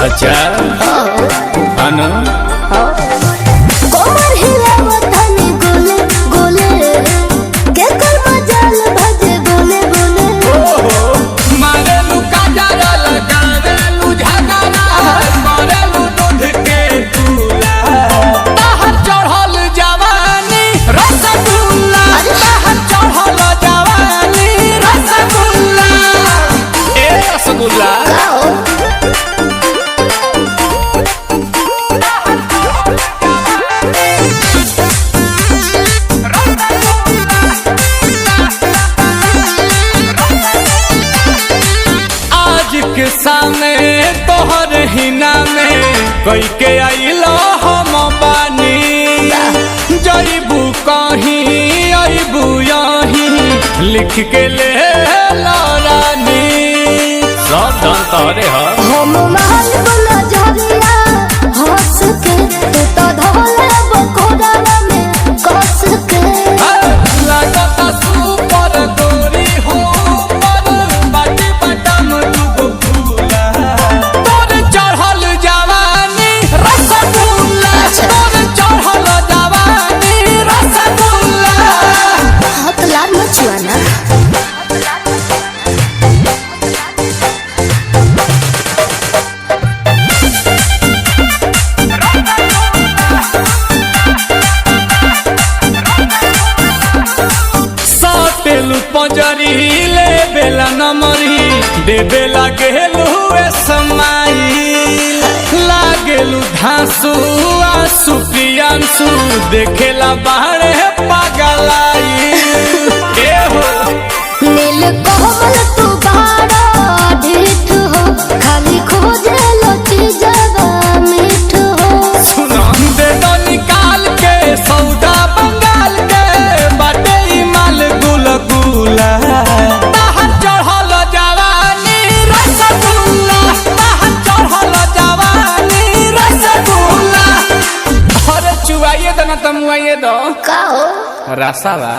अच्छा अनु कोमर हिलावत हनी गोले गोले के कर मजाल भजे बोले बोले मारे लू काजरा लगावे लू झगड़ा मारे लू दूध के दूला बाहर चढ़ल जवानी रसगुल्ला बाहर चढ़ल जवानी रसगुल्ला ए रसगुल्ला के सामने तोहर हिना में कई के आइलो हम बानी जईबू कहीं अबू यहीं लिख के ले रानी सब धन तोरे हम महल बोला झरिया हंस के तू तो धोले बकोड़ा में कस के लगता सुपर गोरी हो पर बाटी बटम दुगो फूला तोर चढ़ल जवानी रसगुल्ला तोर चढ़ल जवानी रसगुल्ला हाथ लाल मचुआना पंजरी ले बेला नमरी दे बेला गेलू समाई लागेलू धांसू आंसू प्रियांशु देखेला बाहरे पागलाई ए हो नील कोमल तू बाड़ा ढीठ हो खाली खोजे लो चीजवा मीठ हो सुनो दे दो निकाल के सौदा बंगाल के बाटे ई माल गुलगुला बाहर चढ़ल जवानी रसगुल्ला बाहर चढ़ल जवानी रसगुल्ला अरे चुवाइए दो ना तमुआइए दो का हो रसावा